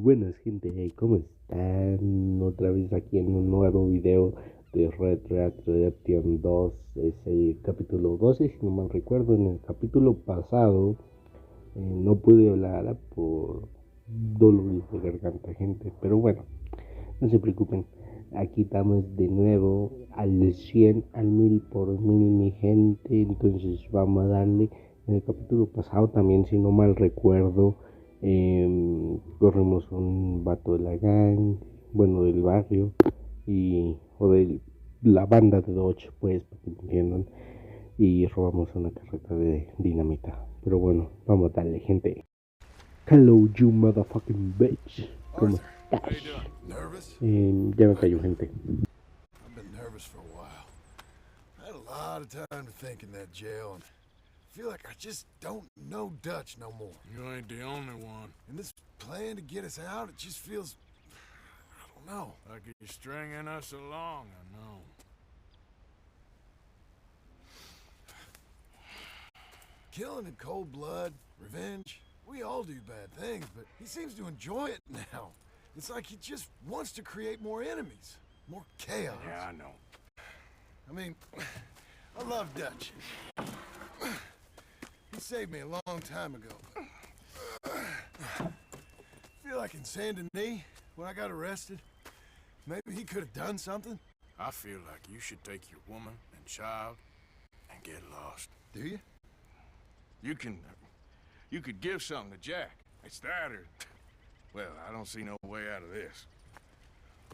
buenas gente, ¿cómo están? Otra vez aquí en un nuevo video de Red Dead Redemption 2. Es el capítulo 12, si no mal recuerdo. En el capítulo pasado no pude hablar por dolores de garganta, gente. Pero bueno, no se preocupen. Aquí estamos de nuevo al 100, al 1000 por 1000, mi gente. Entonces vamos a darle. En el capítulo pasado también, si no mal recuerdo, corrimos un vato de la gang, bueno, del barrio, o de la banda de Dodge, pues, para que me entiendan, y robamos una carreta de dinamita. Pero bueno, vamos a darle, gente. Hello, you motherfucking bitch. ¿Cómo estás? Ya me cayó, gente. I've been nervous for a while. I had a lot of time to think in that jail, and I feel like I just don't know Dutch no more. You ain't the only one. And this plan to get us out, it just feels... I don't know. Like you're stringing us along, I know. Killing in cold blood, revenge, we all do bad things, but he seems to enjoy it now. It's like he just wants to create more enemies, more chaos. Yeah, I know. I mean, I love Dutch. He saved me a long time ago. Feel like in Saint Denis, when I got arrested, maybe he could have done something. I feel like you should take your woman and child and get lost. Do you? You could give something to Jack. It's that or... Well, I don't see no way out of this.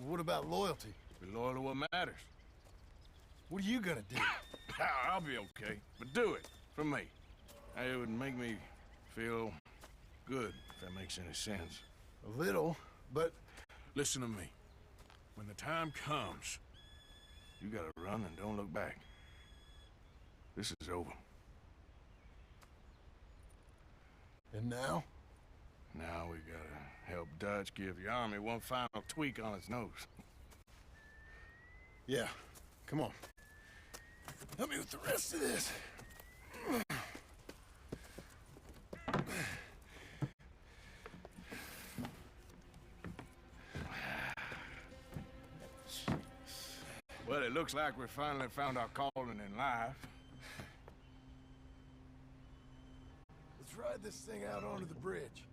What about loyalty? Be loyal to what matters. What are you gonna do? I'll be okay, but do it for me. It would make me feel good, if that makes any sense. A little, but... Listen to me. When the time comes, you gotta run and don't look back. This is over. And now? Now we gotta help Dutch give the army one final tweak on its nose. Yeah, come on. Help me with the rest of this. Well, it looks like we finally found our calling in life. Let's ride this thing out onto the bridge.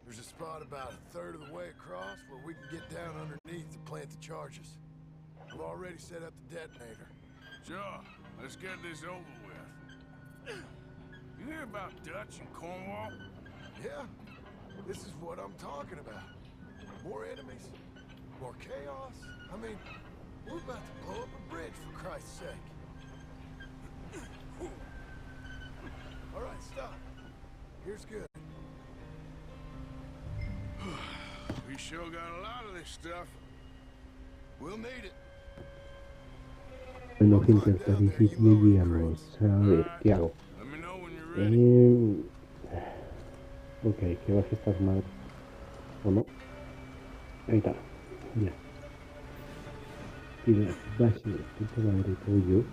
There's a spot about a third of the way across where we can get down underneath to plant the charges. I've already set up the detonator. Sure, let's get this over with. You hear about Dutch and Cornwall? Yeah, this is what I'm talking about. More enemies, more chaos. I mean, we're about to blow up a bridge, for Christ's sake. All right, stop. Here's good. We sure got a lot of this stuff. We'll need it. Bueno, gente, hasta aquí llegamos. A ver, ¿qué hago? Let me know when you're ready. Ok, que baje estas madres. ¿O no? Ahí está. Ya. Y la baje, puta madre, todo yo.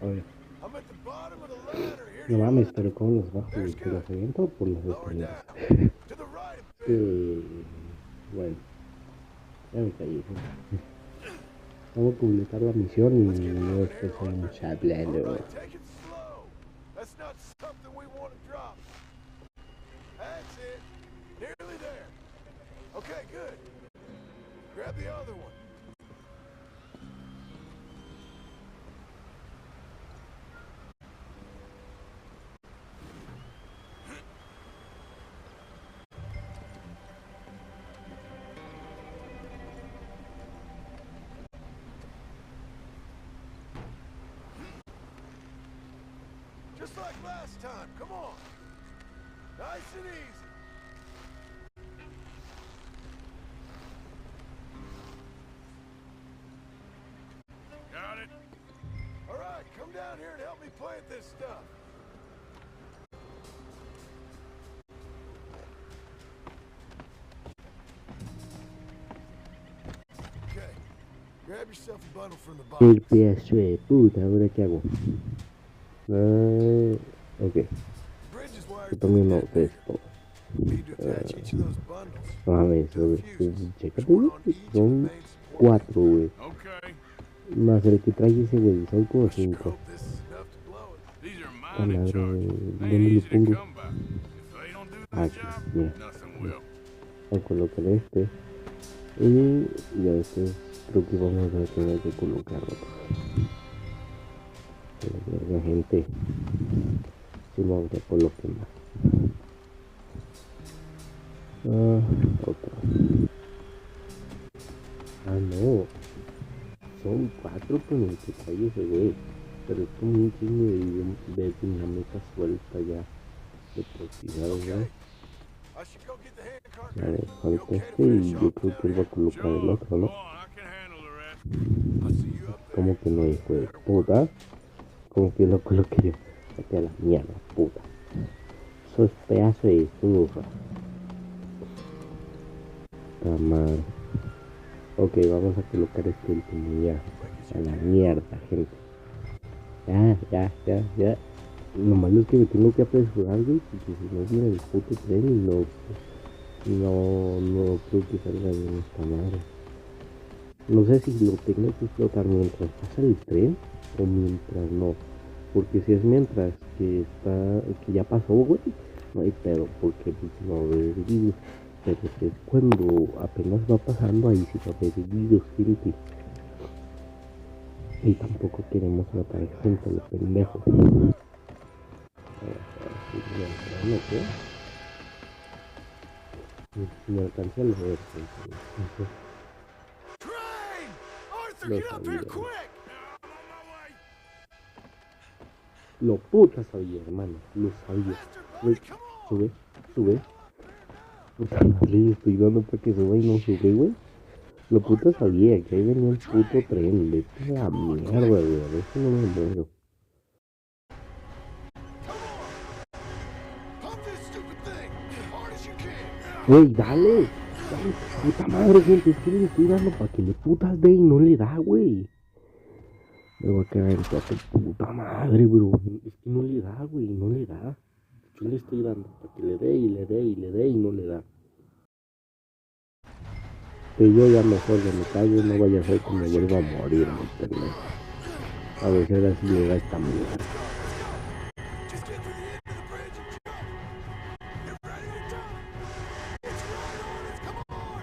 A ver. I'm at the bottom of the ladder. Here No mames, pero ¿cómo las bajo? ¿Que las aviento por las escaleras? to the right. Bueno, ya me caí. Vamos a publicar la misión y luego después seguimos hablando. Take it slow. That's not something we want to drop. That's it. Nearly there. Okay, good. Grab the other one. Just like last time, come on. Nice and easy. Got it? All right, come down here and help me plant this stuff. Okay, grab yourself a bundle from the El box. pedazo de puta, ¿ahora qué hago? Ok, Bridge is yo wired to también the no de detonator. esto. Need to attach each of those bundles A ver, to the fuses. chécate, There's one güey. on each of the Son main support. 4, güey. Okay. Más el que trae ese, güey. Son como I sure 5. hope this is enough to blow it. These are La mining madre, charges. They ¿dónde ain't lo easy to pongo? come by. If they don't do this Aquí, job, mira. nothing will. Voy a colocar este. Y ya después creo que vamos a tener que colocar otro. La gente. Si vamos a colocar más. Otro. Ah, no. Son 4 con el que trae ese güey. Pero es como un chingo de dinamita suelta ya. De proximidad, ¿no? I should go get the handcart. A ver, You falta okay to este y finish yo up creo down que él va a here? colocar el otro, Go ¿no? on, I can handle the rest. I'll see you up there. Como que no, hijo de puta. Como que lo coloqué yo. Vete a la mierda, puta. Eso es pedazo de estufa. Puta madre. Ok, vamos a colocar este último ya. A la mierda, gente. Ya. Lo malo es que me tengo que apresurar, güey, porque si no viene el puto tren y no creo que salga bien esta madre. No sé si lo tengo que explotar mientras pasa el tren o mientras no. Porque si es mientras que ya pasó, güey, no hay pedo, porque pues no va a haber heridos. Pero si es cuando apenas va pasando, ahí sí va a haber heridos, gente. Y tampoco queremos matar gente a los pendejos. Me alcancé a leer. Train! Arthur, Lo get up here sabía. quick! Lo puta sabía, hermano. Lo sabía. Buddy, come on! Sube. Puta madre, le estoy dando para que suba y no sube, güey. Lo puta sabía que ahí venía el puto tren. Vete a la mierda, güey. A ver si no me muero. Pump this stupid thing as hard as you can. Güey, dale. Puta madre, gente. Es que le estoy dando para que le putas dé y no le da, güey. Me voy a quedar en toda tu puta madre, bro. Es que no le da, güey. No le da. Yo le estoy dando para que le dé y no le da. Que yo ya mejor de mi callo, no vaya a ser que me vuelva a morir en internet. A ver si ahora sí le da esta mierda. Just get to the end of the bridge and jump. Get ready to jump. It's right on us. Come on.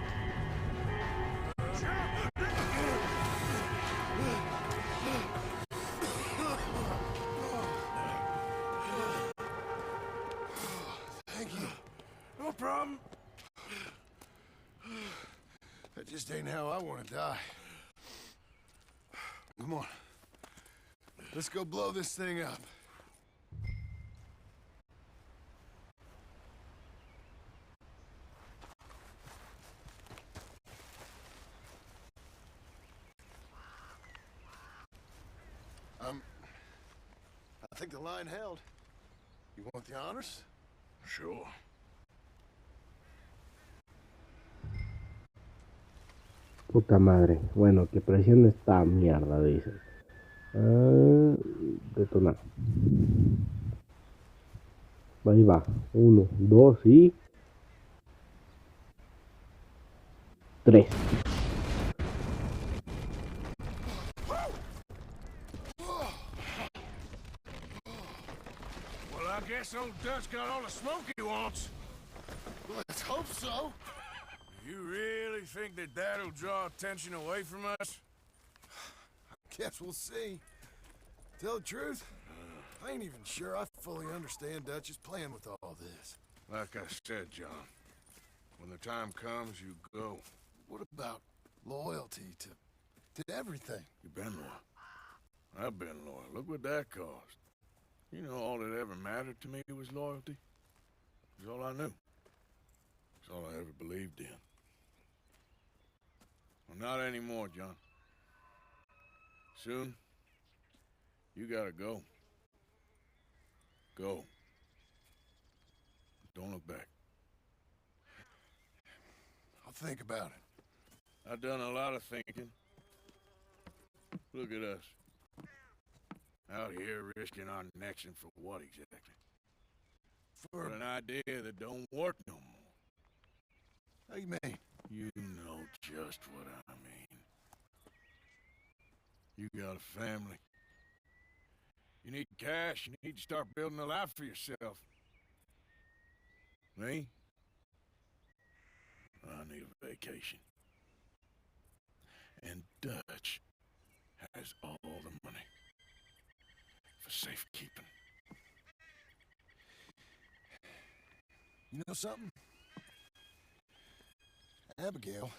Thank you. No problem. That just ain't how I want to die. Come on. Let's go blow this thing up. I think the line held. You want the honors? Sure. Puta madre. Bueno, que presione esta mierda, dice. Detonar. Ahí va. 1, 2 y 3. Well, I guess old Dutch got all the smoke he wants. Let's hope so. You really think that that'll draw attention away from us? Guess we'll see. Tell the truth, I ain't even sure I fully understand Dutch's plan with all this. Like I said, John, when the time comes, you go. What about loyalty to everything? You've been loyal. I've been loyal. Look what that cost. You know, all that ever mattered to me was loyalty. It was all I knew. It's all I ever believed in. Well, not anymore, John. Soon, you gotta go. Go. Don't look back. I'll think about it. I've done a lot of thinking. Look at us. Out here risking our necks, and for what exactly? for an idea that don't work no more. How you mean? You know just what I mean. You got a family. You need cash. You need to start building a life for yourself. Me? I need a vacation. And Dutch has all the money for safekeeping. You know something? Abigail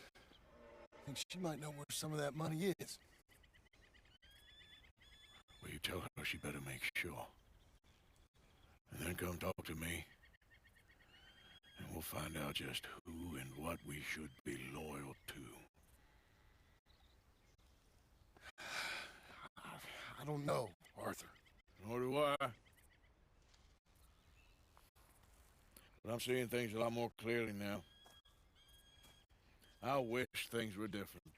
thinks she might know where some of that money is. Well, you tell her she better make sure. And then come talk to me. And we'll find out just who and what we should be loyal to. I don't know, Arthur. Nor do I. But I'm seeing things a lot more clearly now. I wish things were different.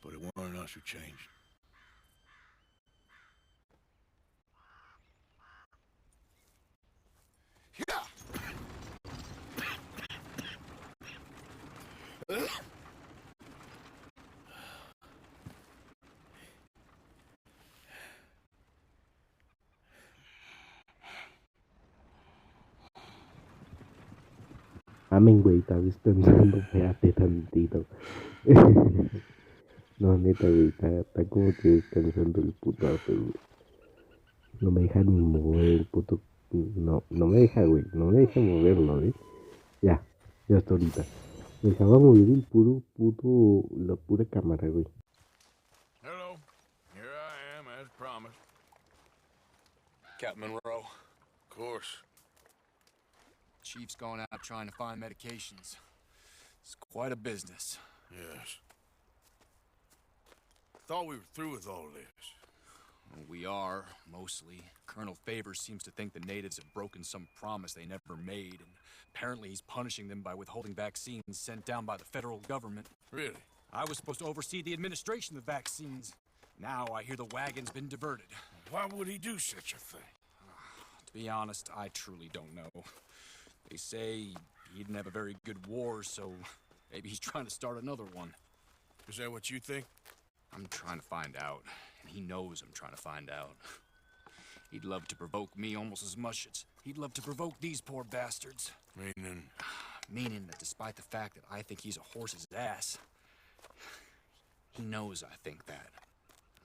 But it weren't us who changed. Yeah! Amén, güey, estaba descansando, espérate tantito. No, neta, güey, está como que descansando el putazo, güey. No me deja ni mover el puto. No me deja, güey, no me deja moverlo, ¿eh? Ya hasta ahorita. Me dejaba mover el la pura cámara, güey. Hello, here I am as promised. Captain Monroe. Of course. Chief's going out trying to find medications. It's quite a business. Yes. Thought we were through with all this. Well, we are, mostly. Colonel Favors seems to think the natives have broken some promise they never made, and apparently he's punishing them by withholding vaccines sent down by the federal government. Really? I was supposed to oversee the administration of vaccines. Now I hear the wagon's been diverted. Why would he do such a thing? To be honest, I truly don't know. They say he didn't have a very good war, so maybe he's trying to start another one. Is that what you think? I'm trying to find out, and he knows I'm trying to find out. He'd love to provoke me almost as much as he'd love to provoke these poor bastards. Meaning? Meaning that despite the fact that I think he's a horse's ass, he knows I think that.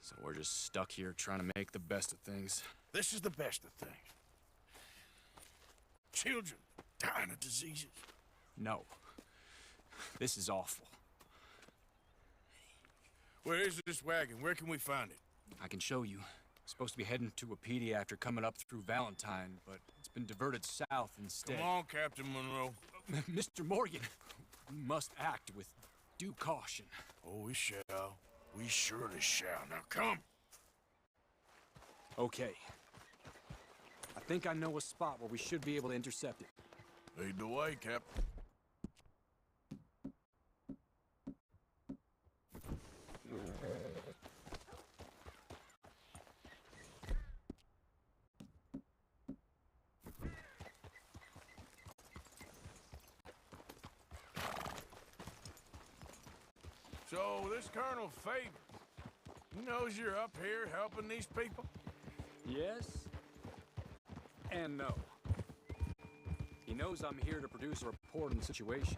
So we're just stuck here trying to make the best of things. This is the best of things. Children dying of diseases. No. This is awful. Where is this wagon? Where can we find it? I can show you. Supposed to be heading to Apedia after coming up through Valentine, but it's been diverted south instead. Come on, Captain Monroe. Mr. Morgan, we must act with due caution. Oh, we shall. We surely shall. Now come. Okay. I think I know a spot where we should be able to intercept it. Lead the way, Cap. So, this Colonel Favors, he knows you're up here helping these people? Yes. And no. He knows I'm here to produce a report on the situation.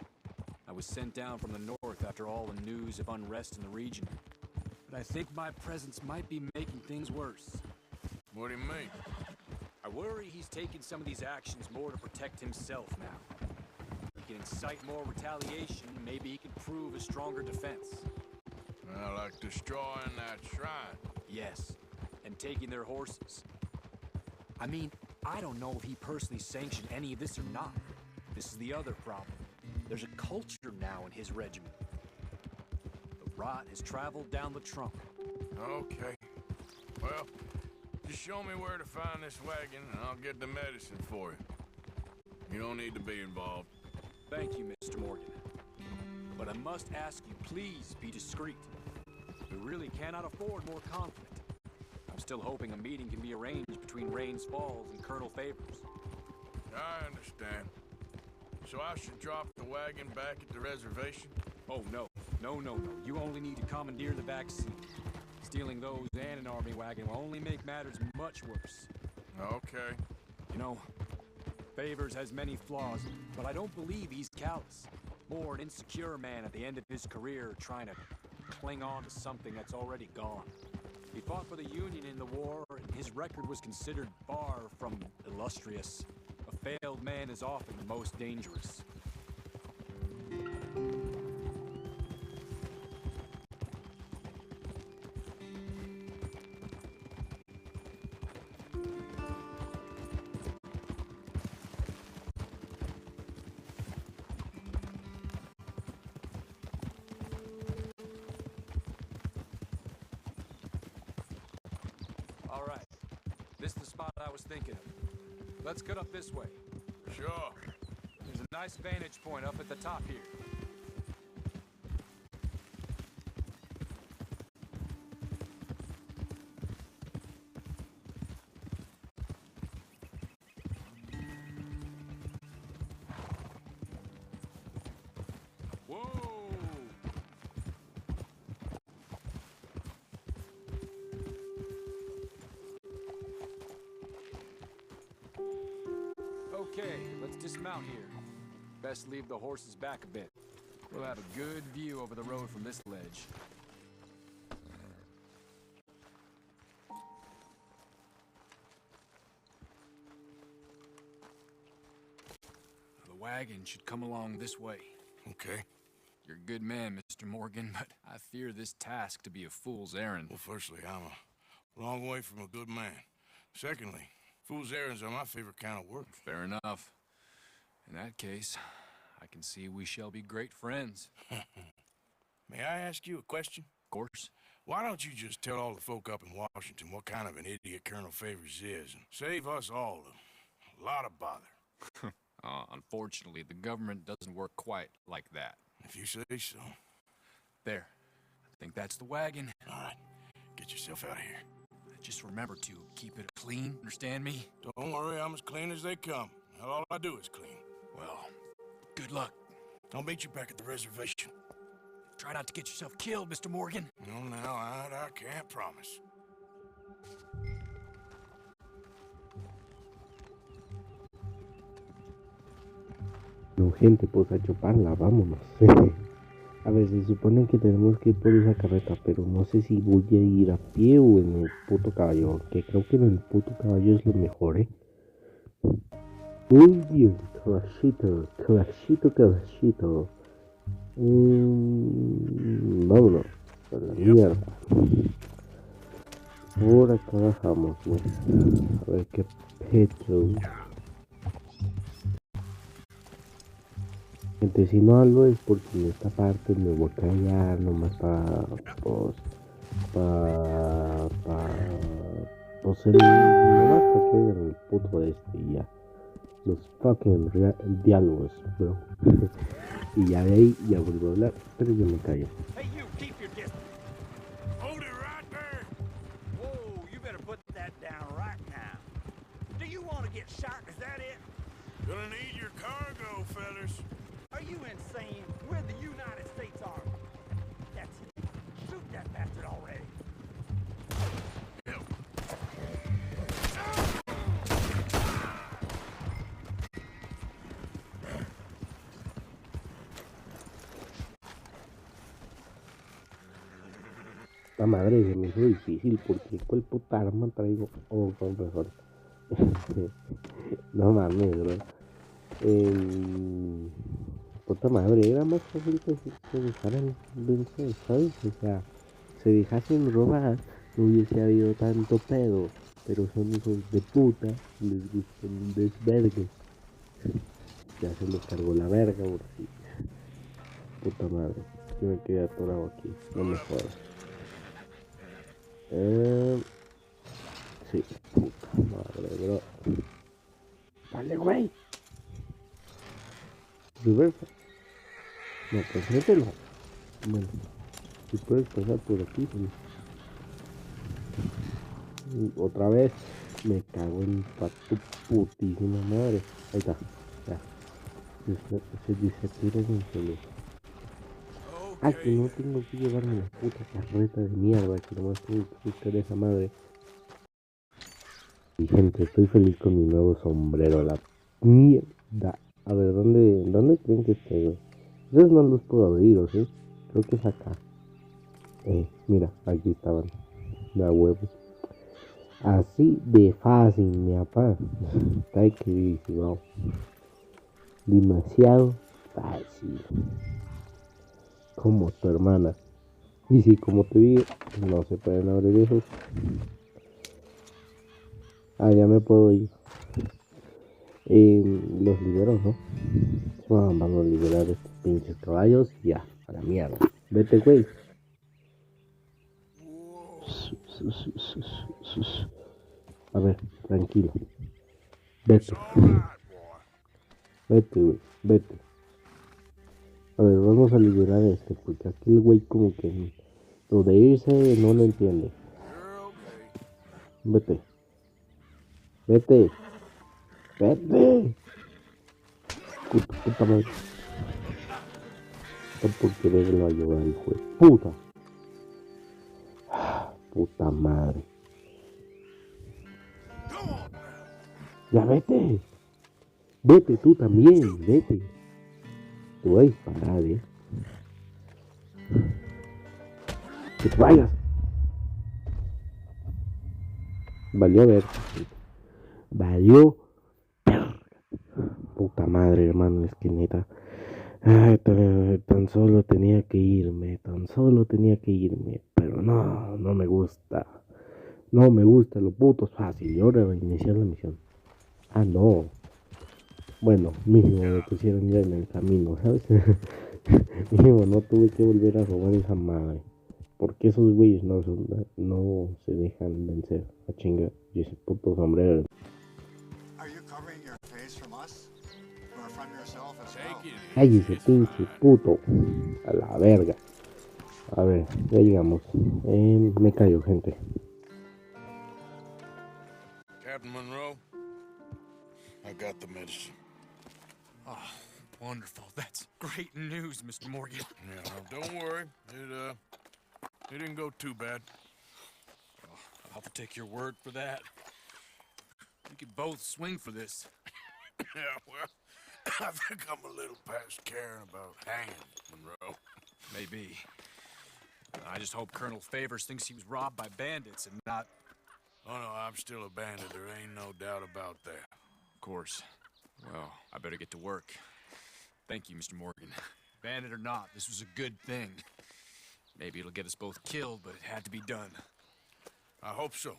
I was sent down from the north after all the news of unrest in the region. But I think my presence might be making things worse. What do you mean? I worry he's taking some of these actions more to protect himself now. He can incite more retaliation, maybe he can prove a stronger defense. Like destroying that shrine. Yes, and taking their horses. I mean, I don't know if he personally sanctioned any of this or not. This is the other problem. There's a culture now in his regiment. The rot has traveled down the trunk. Okay. Well, just show me where to find this wagon and I'll get the medicine for you. You don't need to be involved. Thank you, Mr. Morgan. But I must ask you, please be discreet. We really cannot afford more conflict. I I'm still hoping a meeting can be arranged between Rains Falls and Colonel Favors. I understand. So I should drop the wagon back at the reservation? Oh, no. No. You only need to commandeer the back seat. Stealing those and an army wagon will only make matters much worse. Okay. You know, Favors has many flaws, but I don't believe he's callous. More an insecure man at the end of his career trying to cling on to something that's already gone. He fought for the Union in the war, and his record was considered far from illustrious. A failed man is often the most dangerous. All right. This is the spot I was thinking of. Let's cut up this way. Sure. There's a nice vantage point up at the top here. Whoa! Okay, let's dismount here. Best leave the horses back a bit. We'll have a good view over the road from this ledge. The wagon should come along this way. Okay. You're a good man, Mr. Morgan, but I fear this task to be a fool's errand. Well, firstly, I'm a long way from a good man. Secondly, fool's errands are my favorite kind of work. Fair enough. In that case, I can see we shall be great friends. May I ask you a question? Of course. Why don't you just tell all the folk up in Washington what kind of an idiot Colonel Favors is, and save us all a lot of bother? Unfortunately, the government doesn't work quite like that. If you say so. There. I think that's the wagon. All right. Get yourself out of here. Just remember to keep it clean, understand me? Don't worry, I'm as clean as they come. All I do is clean. Well, good luck. I'll meet you back at the reservation. Try not to get yourself killed, Mr. Morgan. No, now, I can't promise. No, gente, pues a chuparla, vámonos. A ver, se supone que tenemos que ir por esa carreta, pero no sé si voy a ir a pie o en el puto caballo, que creo que en el puto caballo es lo mejor, Muy bien, caballito. Vámonos, a la mierda. Por acá bajamos, güey. A ver qué pecho. Gente, si no hablo es porque en esta parte me voy a callar nomás nomás para que oigan el puto y ya. Los fucking diálogos, bro. Y ya de ahí ya vuelvo a hablar, pero yo me callo. Hey, you, keep your distance. Hold it right there! Whoa, you better put that down right now. Do you want to get shot? Is that it? Gonna need your cargo, fellas. Are you insane? We're the United States Army. That's it. Shoot that bastard already. La madre se me hizo difícil porque cuál puta arma traigo. Oh, mejor. No mames, bro. Puta madre, era más fácil que se dejaran vencer, ¿sabes? O sea, se dejasen robar, no hubiese habido tanto pedo. Pero son hijos de puta, les gusta un desvergue. Ya se los cargó la verga, bro. Sí. Puta madre, yo me quedé atorado aquí, no me jodas. Sí, puta madre, bro. Dale, güey. Reversa. No, pues mételo. Bueno, si puedes pasar por aquí, sí. Otra vez. Me cago en tu putísima madre. Ahí está. Ya. Se desatira el incendio. Ah, que no tengo que llevarme la puta carreta de mierda. Que nomás tengo que buscar esa madre. Y gente, estoy feliz con mi nuevo sombrero. La mierda. A ver, ¿dónde creen que esté, güey? Entonces no los puedo abrir, ¿o sí? Creo que es acá. Mira, aquí estaban. La huevo. Así de fácil, mi papá. Está equilibrado. Demasiado fácil. Como tu hermana. Y si, como te digo, no se pueden abrir esos. Ah, ya me puedo ir. Los libero, ¿no? Vamos a liberar estos pinches caballos y ya, a la mierda. Vete, güey. A ver, tranquilo. Vete. Vete, güey. Vete. A ver, vamos a liberar este, porque aquí el güey como que lo de irse no lo entiende. Vete. Vete. Vete. Puta madre. No por quererlo ayudar, hijo de puta. Puta madre. Ya vete. Vete tú también, vete. Te voy a disparar, Que te vayas. Valió ver. Valió. Puta madre, hermano, es que neta. Ay, tan solo tenía que irme, pero no me gusta. No me gusta, lo puto es fácil. Y ahora reiniciar la misión. Ah, no. Bueno, mínimo me pusieron ya en el camino, ¿sabes? Mínimo no tuve que volver a robar esa madre. Porque esos güeyes no se dejan vencer. A chinga. Y ese puto sombrero. Ay, ese pinche puto. A la verga. A ver, ya llegamos. Me callo, gente. Captain Monroe, I got the medicine. Oh, wonderful. That's great news, Mr. Morgan. Yeah, no, don't worry. It didn't go too bad. I'll have to take your word for that. We could both swing for this. Yeah, well, I think I'm a little past caring about hanging, Monroe. Maybe. I just hope Colonel Favors thinks he was robbed by bandits and not... Oh, no, I'm still a bandit. There ain't no doubt about that. Of course. Well, I better get to work. Thank you, Mr. Morgan. Bandit or not, this was a good thing. Maybe it'll get us both killed, but it had to be done. I hope so.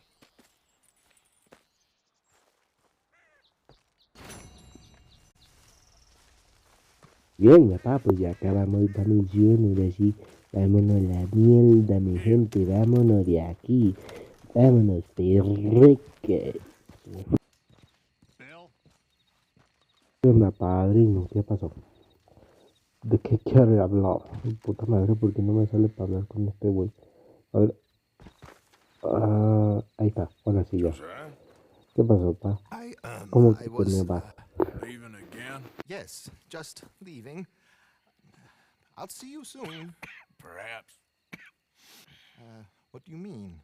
Bien, papá, pues ya acabamos esta misión. Ahora sí, vámonos a la mierda, mi gente. Vámonos de aquí. Vámonos, perreque. ¿Qué onda, padrino? ¿Qué pasó? ¿De qué quiere hablar? Ay, puta madre, ¿por qué no me sale para hablar con este güey? A ver. Ahí está, ahora sí ya. ¿Qué pasó, pa? ¿Cómo que te me vas? Leaving again? Yes, just leaving. I'll see you soon. Perhaps. What do you mean?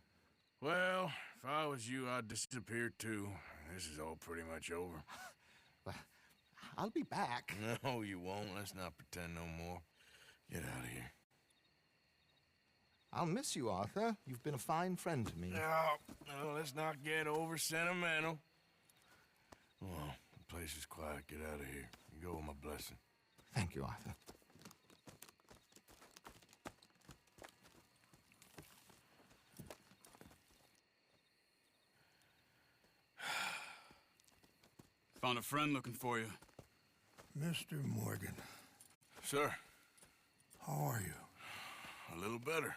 Well, if I was you, I'd disappear too. This is all pretty much over. I'll be back. No, you won't. Let's not pretend no more. Get out of here. I'll miss you, Arthur. You've been a fine friend to me. No, let's not get over sentimental. Well, the place is quiet. Get out of here. You go with my blessing. Thank you, Arthur. Found a friend looking for you. Mr. Morgan, Sir, how are you? a little better.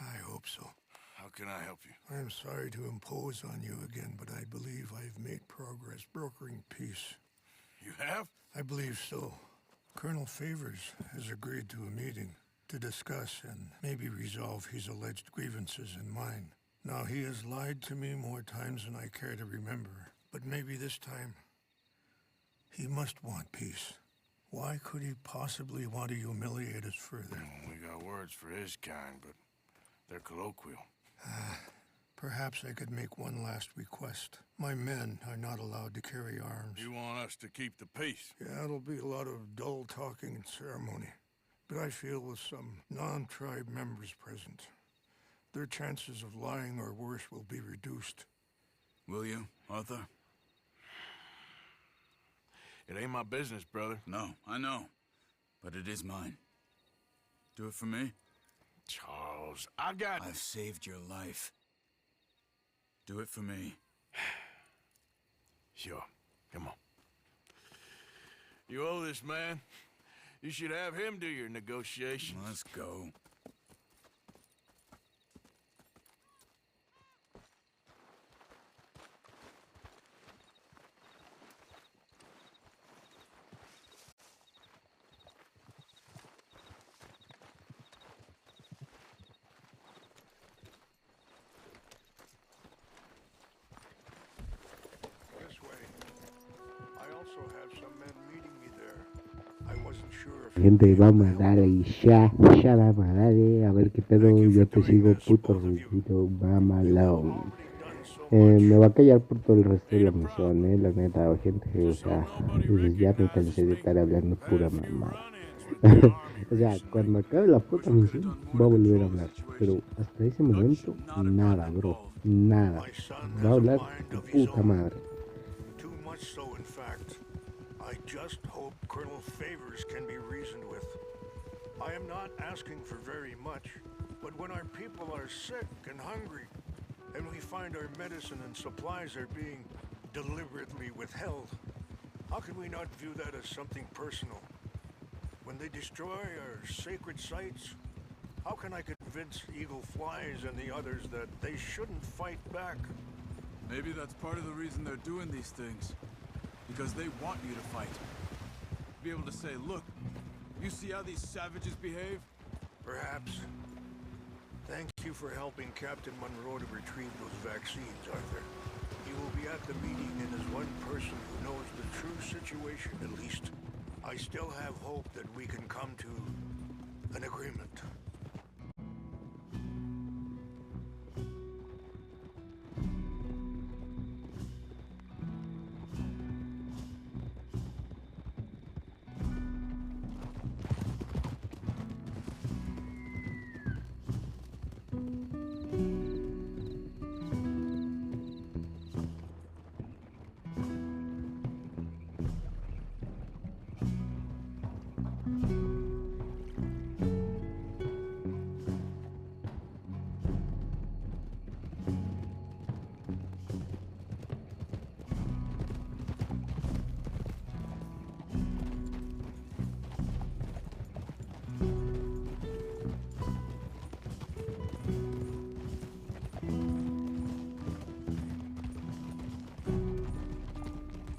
I hope so. How can I help you? I am sorry to impose on you again, but I believe I've made progress brokering peace. You have? I believe so. Colonel Favors has agreed to a meeting to discuss and maybe resolve his alleged grievances and mine. Now, he has lied to me more times than I care to remember, but maybe this time he must want peace. Why could he possibly want to humiliate us further? We got words for his kind, but they're colloquial. Perhaps I could make one last request. My men are not allowed to carry arms. You want us to keep the peace? Yeah, it'll be a lot of dull talking and ceremony. But I feel with some non-tribe members present, their chances of lying or worse will be reduced. Will you, Arthur? It ain't my business, brother. No, I know. But it is mine. Do it for me? Charles, I've saved your life. Do it for me. Sure. Come on. You owe this man. You should have him do your negotiations. Let's go. This way. I also have some men meeting me there. I wasn't sure if... Gente, vamos a darle ya vamos a darle, a ver qué pedo, yo te sigo puto ruido, mamalón. Me va a callar por todo el resto de la misión, la neta, gente, o sea, ya me cansé de estar hablando pura mamá. O sea, cuando acabe la puta misión, voy a volver a hablar, pero hasta ese momento, nada, bro, nada. Va a hablar de puta madre. Too much so, in fact. I just hope Colonel Favors can be reasoned with. I am not asking for very much, but when our people are sick and hungry, and we find our medicine and supplies are being deliberately withheld, how can we not view that as something personal? When they destroy our sacred sites, how can I convince Eagle Flies and the others that they shouldn't fight back? Maybe that's part of the reason they're doing these things. Because they want you to fight. Be able to say, look, you see how these savages behave? Perhaps. Thank you for helping Captain Monroe to retrieve those vaccines, Arthur. He will be at the meeting and is one person who knows the true situation, at least. I still have hope that we can come to an agreement.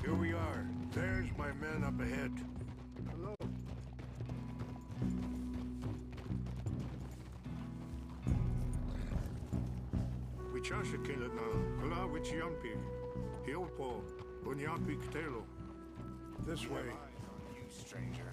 Here we are. There's my men up ahead. Hello. Wichashikila na ala wichiampi. Hiopo unyapi ktelo. This way. You stranger.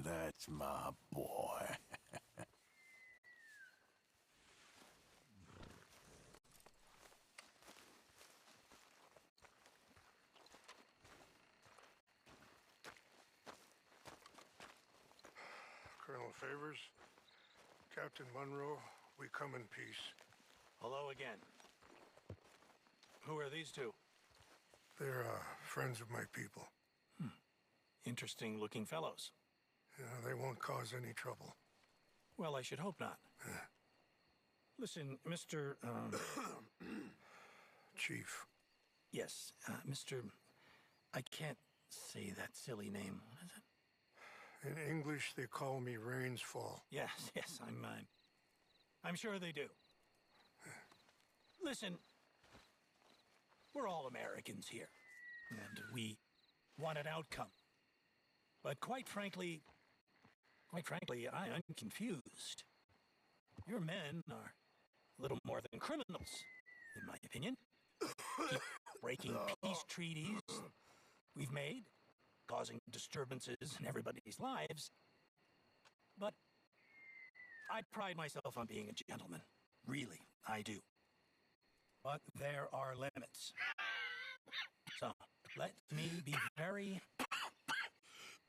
That's my boy. Colonel Favors, Captain Monroe, we come in peace. Hello again. Who are these two? They're friends of my people. Interesting looking fellows. Yeah, they won't cause any trouble. Well, I should hope not. Listen, Mr. Chief. Yes, Mr. I can't say that silly name. What is it? In English, they call me Rainsfall. Yes, I'm sure they do. Listen, we're all Americans here, and we want an outcome. But quite frankly, I'm confused. Your men are little more than criminals, in my opinion. Keep breaking peace treaties we've made, causing disturbances in everybody's lives. But I pride myself on being a gentleman. Really, I do. But there are limits. So, let me be very...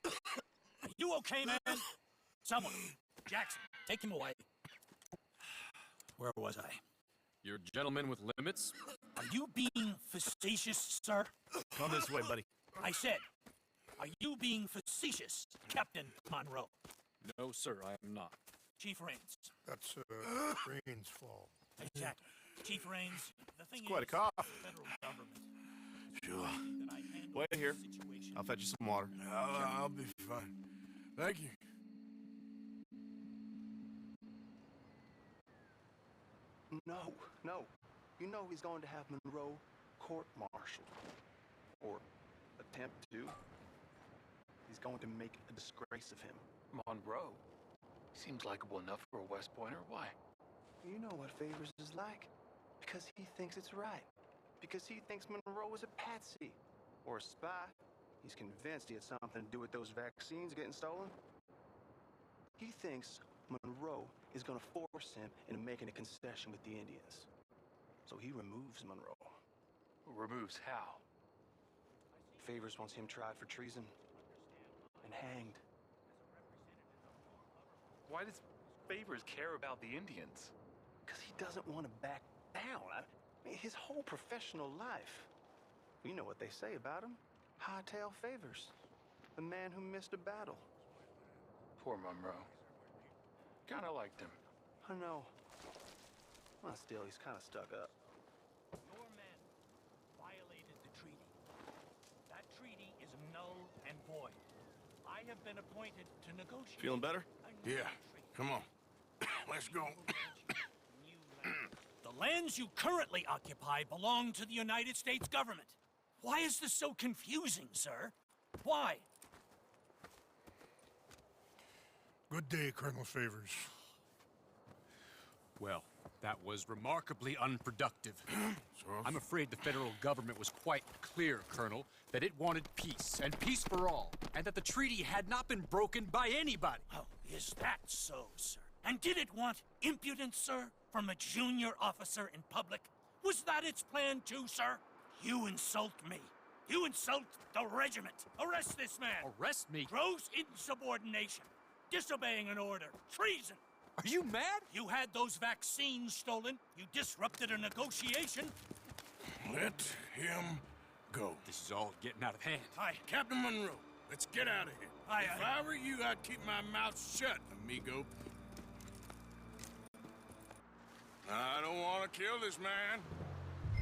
Are you okay, man? Someone, Jackson, take him away. Where was I? You're a gentleman with limits? Are you being facetious, sir? Come this way, buddy. I said, are you being facetious, Captain Monroe? No, sir, I am not. Chief Raines. That's, Rainsfall. Exactly. Chief Raines, the thing Quite a is, cough. the federal government. Sure. That I handle Wait here. this situation. I'll fetch you some water. I'll be fine. Thank you. No. You know he's going to have Monroe court-martialed. Or attempt to. He's going to make a disgrace of him. Monroe? Seems likable enough for a West Pointer. Why? You know what Favors is like. Because he thinks it's right. Because he thinks Monroe is a patsy. Or a spy. He's convinced he had something to do with those vaccines getting stolen. He thinks Monroe is going to force him into making a concession with the Indians. So he removes Monroe. Removes how? Favors wants him tried for treason and hanged. Why does Favors care about the Indians? Because he doesn't want to back down. I mean, his whole professional life. You know what they say about him. Hightail Favors. The man who missed a battle. Poor Monroe. Kinda liked him. I know. Well, still, he's kind of stuck up. Your men violated the treaty. That treaty is null and void. I have been appointed to negotiate. Feeling better? a new Yeah. treaty. Come on. Let's go. The lands you currently occupy belong to the United States government. Why is this so confusing, sir? Why? Good day, Colonel Favors. Well, that was remarkably unproductive. Charles? I'm afraid the federal government was quite clear, Colonel, that it wanted peace, and peace for all, and that the treaty had not been broken by anybody. Oh, is that so, sir? And did it want impudence, sir, from a junior officer in public? Was that its plan too, sir? You insult me. You insult the regiment. Arrest this man. Arrest me? Gross insubordination. Disobeying an order. Treason. Are you mad? You had those vaccines stolen. You disrupted a negotiation. Let him go. This is all getting out of hand. Captain Monroe, let's get out of here. If I were you, I'd keep my mouth shut, amigo. I don't want to kill this man,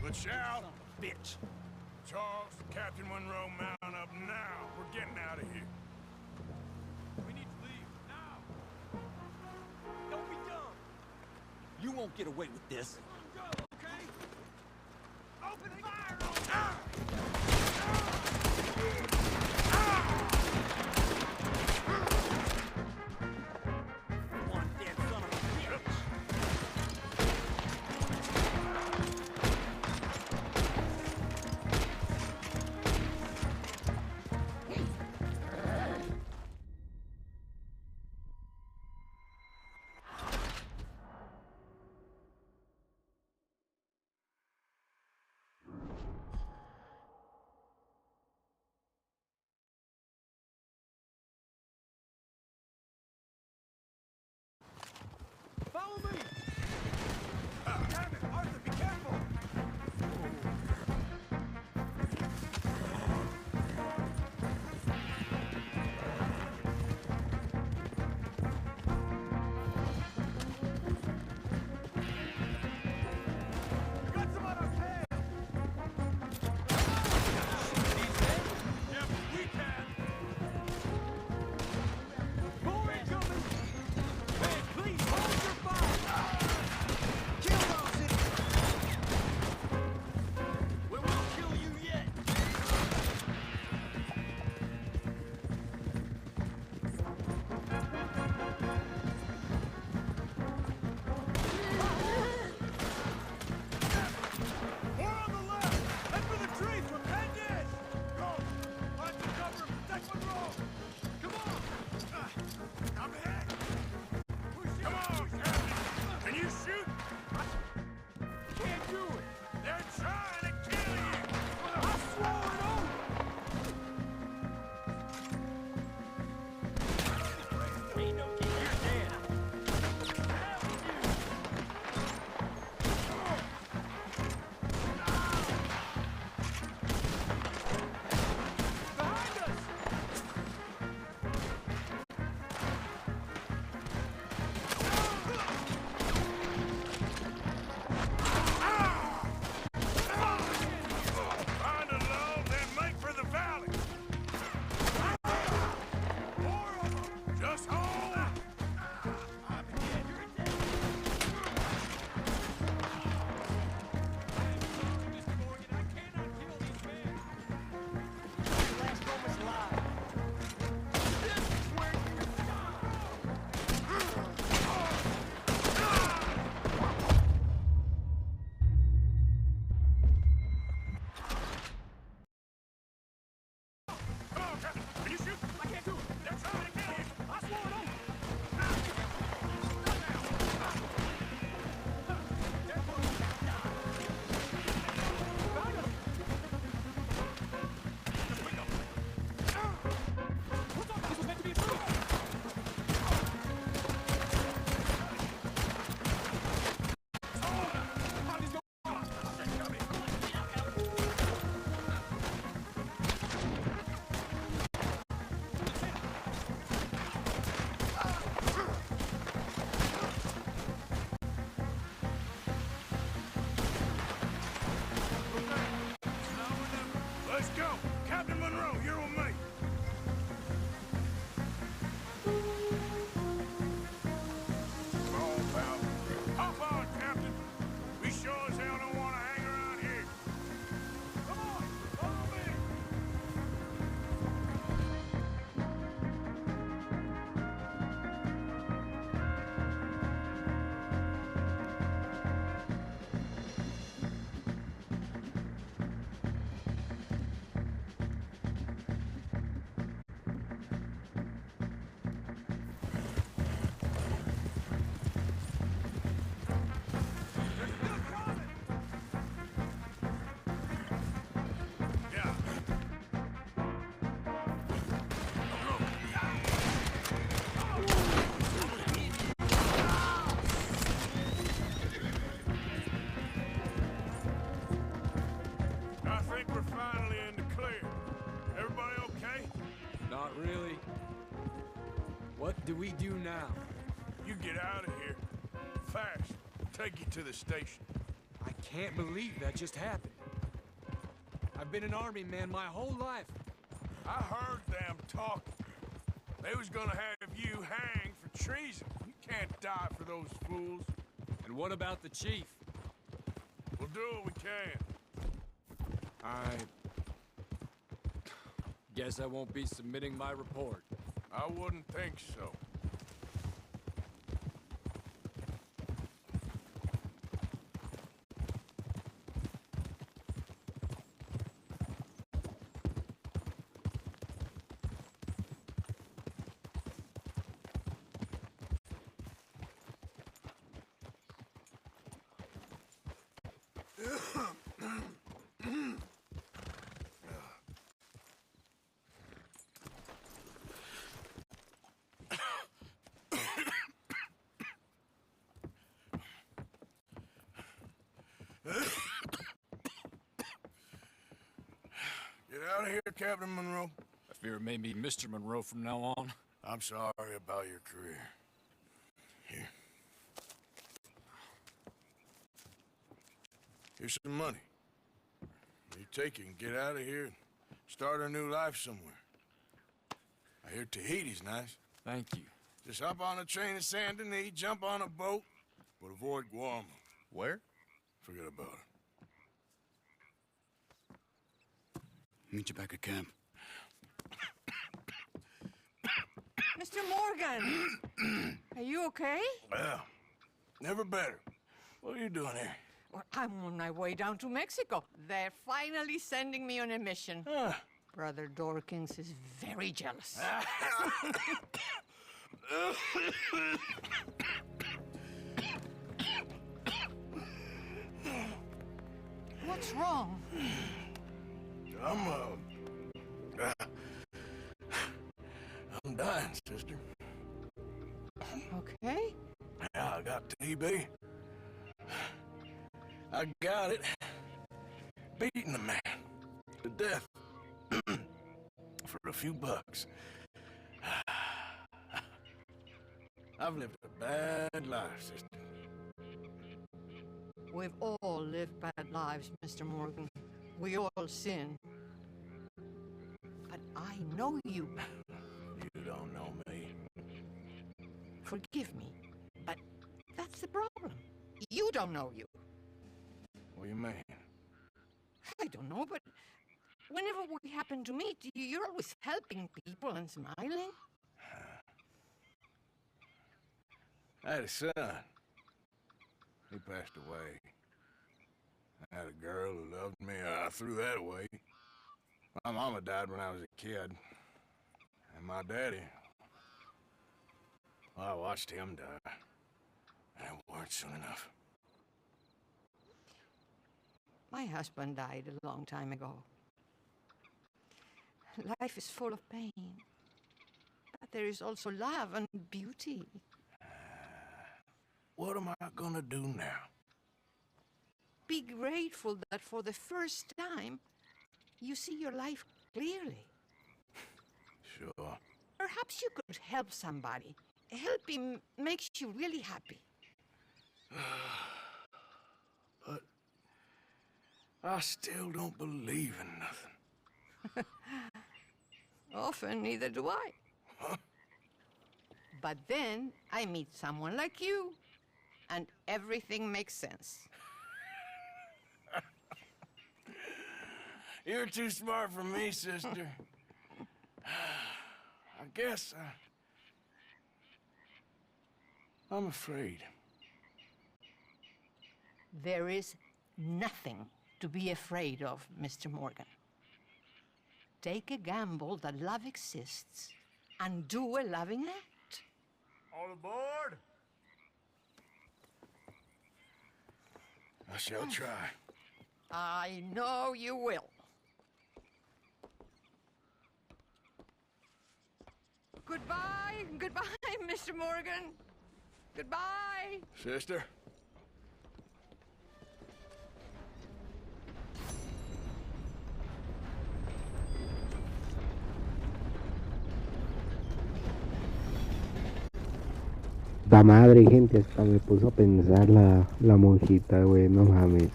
but shall. Bitch. Charles, Captain Monroe, mount up now. We're getting out of here. We need to leave now. Don't be dumb. You won't get away with this. Go, okay? Open fire on One dead son of a bitch. we do now? You get out of here. Fast. Take you to the station. I can't believe that just happened. I've been an army man my whole life. I heard them talking. They was gonna have you hanged for treason. You can't die for those fools. And what about the chief? We'll do what we can. I guess I won't be submitting my report. I wouldn't think so. Get out of here, Captain Monroe. I fear it may be Mr. Monroe from now on. I'm sorry about your career. Here. Here's some money. You take it and get out of here and start a new life somewhere. I hear Tahiti's nice. Thank you. Just hop on a train to Saint Denis, jump on a boat, but avoid Guam. Where? Forget about it. Meet you back at camp. Mr. Morgan! Are you okay? Well, never better. What are you doing here? Well, I'm on my way down to Mexico. They're finally sending me on a mission. Brother Dorkins is very jealous. What's wrong? I'm dying, sister. Okay. Yeah, I got TB. I got it. Beating the man to death for a few bucks. I've lived a bad life, sister. We've all lived bad lives, Mr. Morgan. We all sin. But I know you. You don't know me. Forgive me, but that's the problem. You don't know you. What do you mean? I don't know, but whenever we happen to meet, you're always helping people and smiling. I had a son. He passed away. I had a girl who loved me. I threw that away. My mama died when I was a kid. And my daddy, well, I watched him die. And it weren't soon enough. My husband died a long time ago. Life is full of pain. But there is also love and beauty. What am I gonna do now? Be grateful that for the first time, you see your life clearly. Sure. Perhaps you could help somebody. Helping makes you really happy. But I still don't believe in nothing. Often, neither do I. Huh? But then I meet someone like you, and everything makes sense. You're too smart for me, sister. I guess I'm afraid. There is nothing to be afraid of, Mr. Morgan. Take a gamble that love exists and do a loving act. All aboard! I shall try. I know you will. Goodbye, goodbye, Mr. Morgan. Goodbye. Sister? La madre, gente, hasta me puso a pensar la monjita, güey, no mames.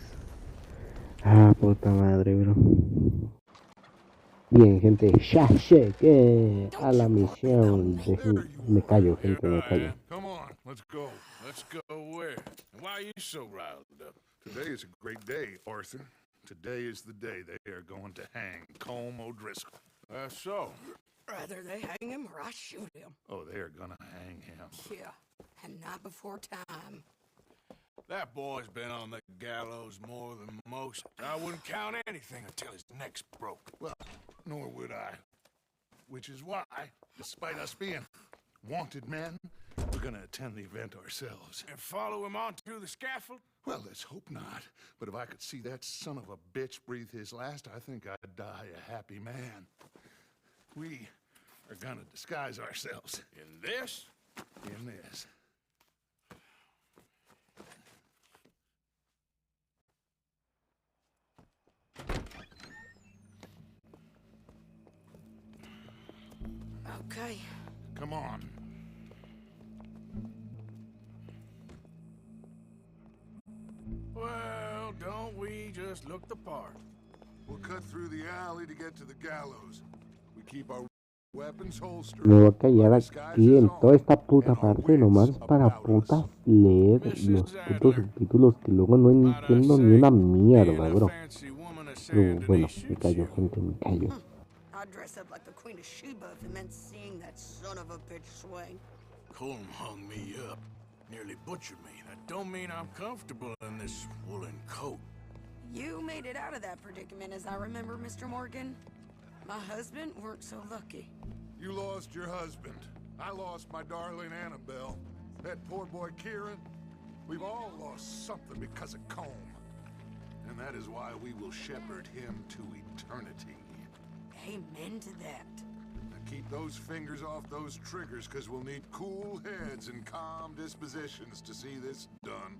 Ah, puta madre, bro. Bien, gente, ya llegué a la misión. Me callo, gente, me callo. Come on, let's go. Let's go where? Why are you so riled up? Today is a great day, Arthur. Today is the day they are going to hang Colm O'Driscoll. So? Rather they hang him or I shoot him. Oh, they are gonna hang him. Yeah, and not before time. That boy's been on the gallows more than most. I wouldn't count anything until his neck's broke. Well, nor would I. Which is why, despite us being wanted men, we're gonna attend the event ourselves. And follow him onto the scaffold? Well, let's hope not. But if I could see that son of a bitch breathe his last, I think I'd die a happy man. We are gonna disguise ourselves. In this? In this. Okay. Come on. Well, don't we just look the part? We'll cut through the alley to get to the gallows. We keep our weapons holstered. Me voy a callar aquí en toda esta puta parte nomás para putas leer los putos subtítulos que luego no entiendo ni una mierda, bro. Pero bueno, me callo, gente, me callo. I'd dress up like the Queen of Sheba if it meant seeing that son of a bitch swing. Colm hung me up. Nearly butchered me. That don't mean I'm comfortable in this woolen coat. You made it out of that predicament, as I remember, Mr. Morgan. My husband weren't so lucky. You lost your husband. I lost my darling Annabelle. That poor boy Kieran. We've all lost something because of Colm. And that is why we will shepherd him to eternity. Amen to that. Now keep those fingers off those triggers, because we'll need cool heads and calm dispositions to see this done.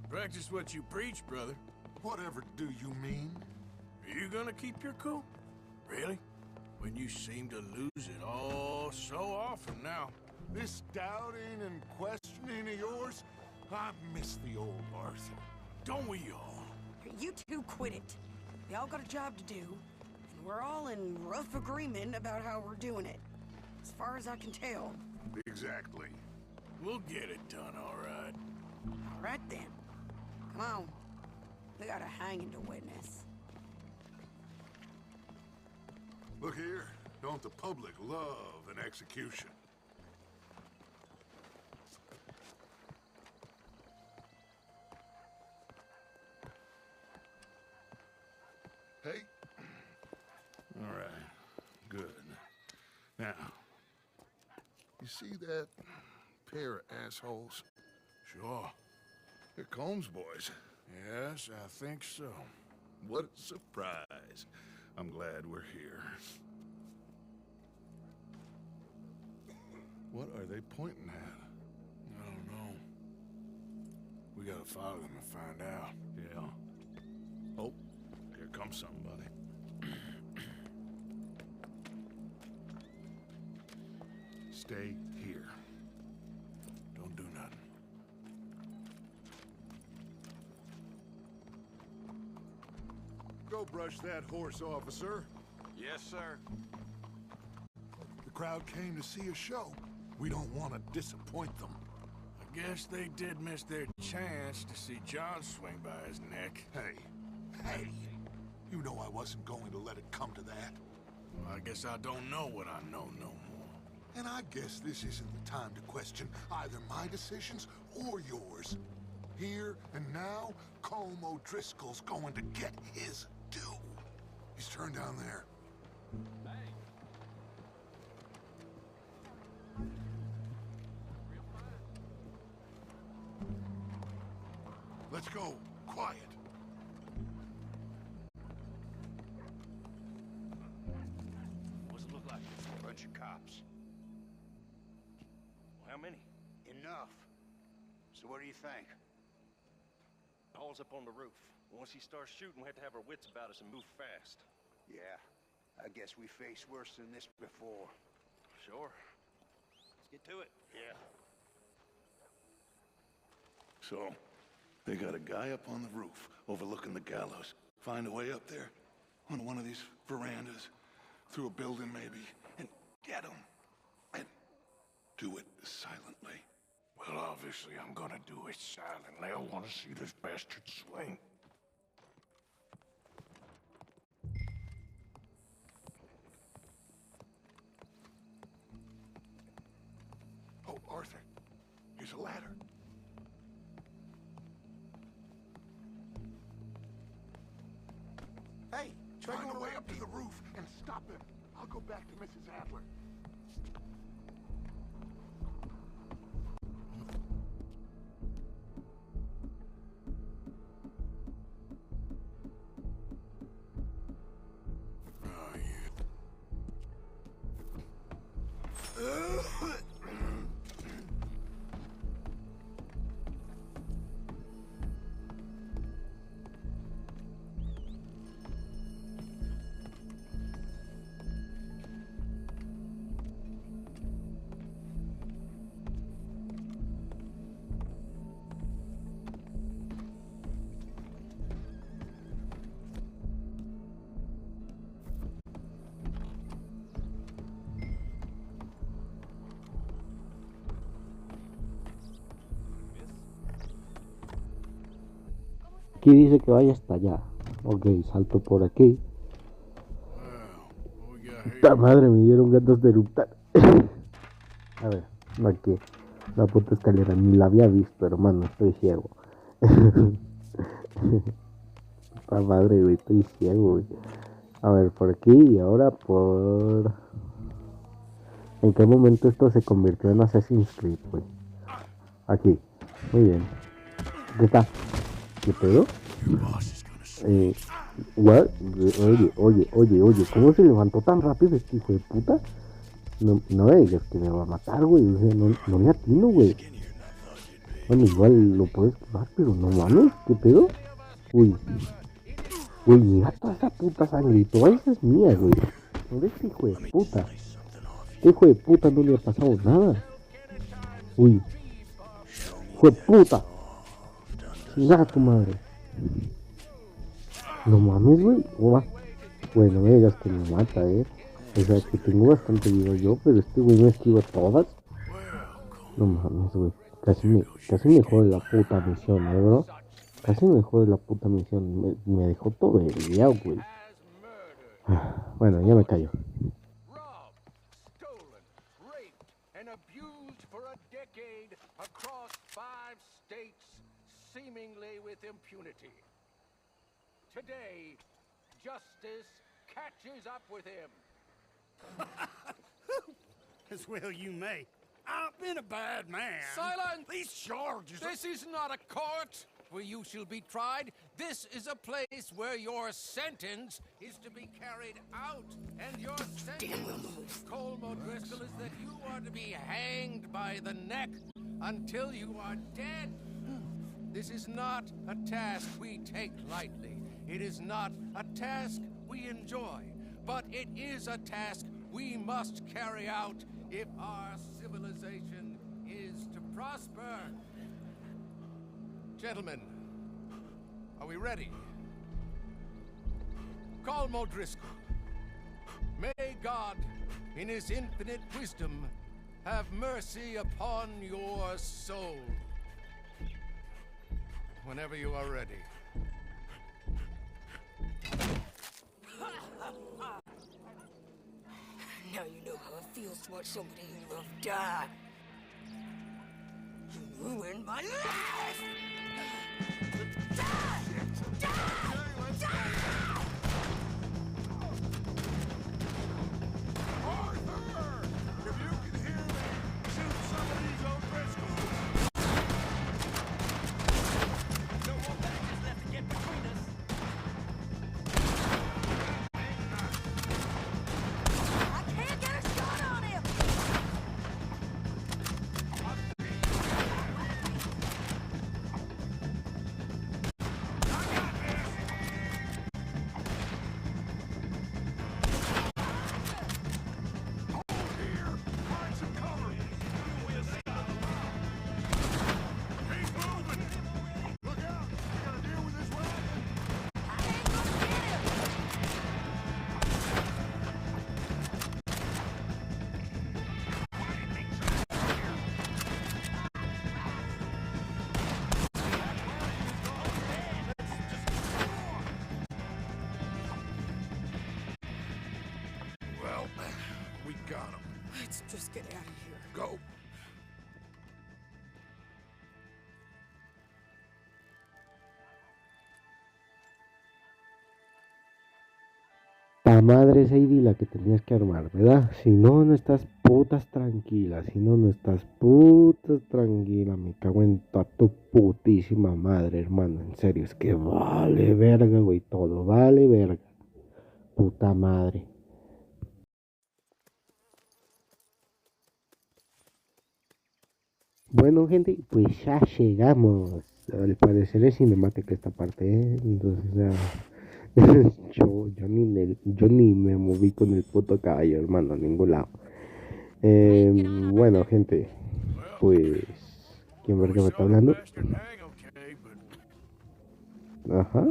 Practice what you preach, brother. Whatever do you mean? Are you gonna keep your cool? Really? When you seem to lose it all so often now. This doubting and questioning of yours, I miss the old Arthur. Don't we all? You two quit it. We all got a job to do, and we're all in rough agreement about how we're doing it. As far as I can tell. Exactly. We'll get it done, all right. All right, then. Come on. We got a hanging to witness. Look here. Don't the public love an execution? Hey. All right. Good. Now, you see that pair of assholes? Sure. They're Colm's boys. Yes, I think so. What a surprise. I'm glad we're here. What are they pointing at? I don't know. We gotta follow them and find out. Yeah. Oh, here comes somebody. Stay here. Don't do nothing. Go brush that horse, officer. Yes, sir. The crowd came to see a show. We don't want to disappoint them. I guess they did miss their chance to see John swing by his neck. Hey, you know I wasn't going to let it come to that. Well, I guess I don't know what I know no more. And I guess this isn't the time to question either my decisions or yours. Here and now, Colm O'Driscoll's going to get his due. He's turned down there. Let's go. Quiet. What's it look like? A bunch of cops. How many? Enough. So what do you think? Paul's up on the roof. Once he starts shooting, we have to have our wits about us and move fast. Yeah, I guess we faced worse than this before. Sure. Let's get to it. Yeah. So, they got a guy up on the roof overlooking the gallows. Find a way up there, on one of these verandas, through a building maybe, and get him. And do it silently. Well, obviously I'm gonna do it silently. I want to see this bastard swing. Oh, Arthur, here's a ladder. Hey, try Find going a way around up to the roof and stop him. I'll go back to Mrs. Adler. Aquí dice que vaya hasta allá. Ok, salto por aquí. Puta madre, me dieron ganas de eruptar. A ver, no aquí. La puta escalera, ni la había visto, hermano, estoy ciego. Puta madre, güey, estoy ciego, güey. A ver, por aquí y ahora por... ¿En qué momento esto se convirtió en Assassin's Creed, güey? Aquí, muy bien. ¿Qué está? ¿Qué pedo? What? Oye, ¿cómo se levantó tan rápido este hijo de puta? No me digas que me va a matar, güey. O sea, no le atino, güey. Bueno, igual lo puedo esquivar, pero no mames, ¿qué pedo? Uy, mira toda esa puta sangre y toda esa es mía, güey. ¿Dónde este hijo de puta? Este hijo de puta no le ha pasado nada. Uy, hijo de puta. Chinga tu madre. No mames, güey. Bueno, me digas que me mata, O sea, que tengo bastante vida yo, pero este güey me esquiva todas. No mames, güey. Casi me jode la puta misión, bro? Casi me jode la puta misión. Me dejó todo herido, güey. Bueno, ya me callo. Seemingly with impunity. Today, justice catches up with him. As well you may. I've been a bad man. Silence! These charges... This is not a court where you shall be tried. This is a place where your sentence is to be carried out. And your sentence, Colmo Driscoll, is that you are to be hanged by the neck until you are dead. This is not a task we take lightly. It is not a task we enjoy. But it is a task we must carry out if our civilization is to prosper. Gentlemen, are we ready? Colmo Driscoll, may God, in his infinite wisdom, have mercy upon your soul. Whenever you are ready. Now you know how it feels to watch somebody you love die. You ruined my life! Arthur! If you can hear me, shoot some of these old Driscolls. No more badges left to get between us. I can't get a shot on him! puta madre, Sadie, la que tenías que armar, ¿verdad? Si no, no estás putas tranquila. Si no, no estás putas tranquila. Me cago en toda tu putísima madre, hermano. En serio, es que vale verga, güey. Todo vale verga. Puta madre. Bueno, gente, pues ya llegamos. Al parecer es cinemática esta parte, ¿eh? Entonces, yo ni me moví con el puto caballo, hermano, a ningún lado. Bueno, gente, pues, ¿quién verga me está hablando? Ajá.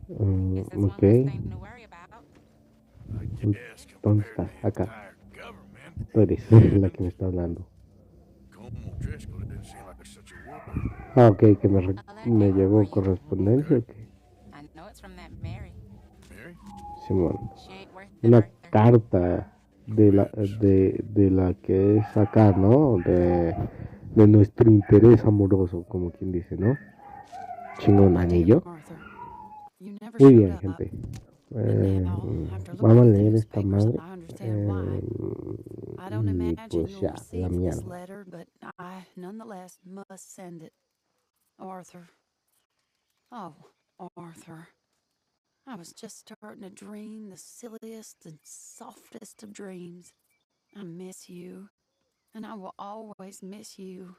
Ok. ¿Dónde estás? Acá. Tú eres la que me está hablando. Ah, ok, que me llegó correspondencia, ok. Simón. Una carta de la que es acá, ¿no? De nuestro interés amoroso, como quien dice, ¿no? Chingón anillo. Muy bien, gente. Vamos a leer esta madre. Y pues ya, la mierda. Arthur. Oh, Arthur. I was just starting to dream the silliest and softest of dreams. I miss you, and I will always miss you.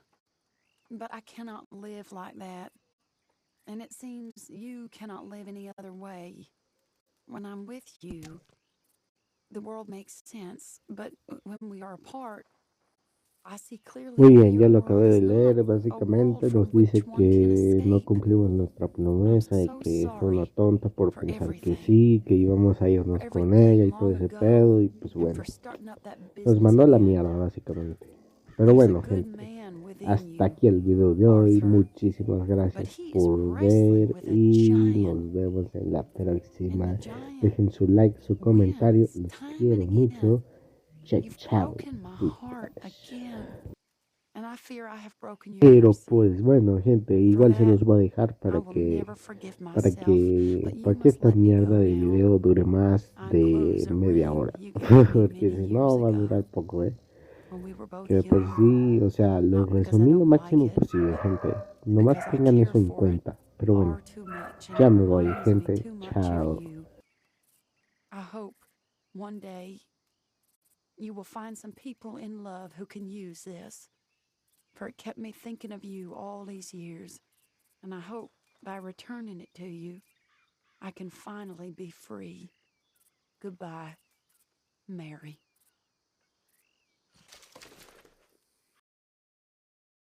But I cannot live like that. And it seems you cannot live any other way. When I'm with you, the world makes sense. But when we are apart, muy bien, ya lo acabé de leer. Básicamente nos dice que no cumplimos nuestra promesa y que fue una tonta por pensar que sí, que íbamos a irnos con ella y todo ese pedo. Y pues bueno, nos mandó a la mierda básicamente. Pero bueno, gente, hasta aquí el video de hoy. Muchísimas gracias por ver y nos vemos en la próxima. Dejen su like, su comentario. Los quiero mucho. Chao, chao. Pero pues bueno, gente, igual se los voy a dejar para que esta mierda de video dure más de media hora. Porque si no va a durar poco, que por sí, o sea, lo resumí lo máximo posible, gente. Nomás tengan eso en cuenta. Pero bueno, ya me voy, gente. Chao. You will find some people in love who can use this, for it kept me thinking of you all these years, and I hope by returning it to you, I can finally be free. Goodbye, Mary.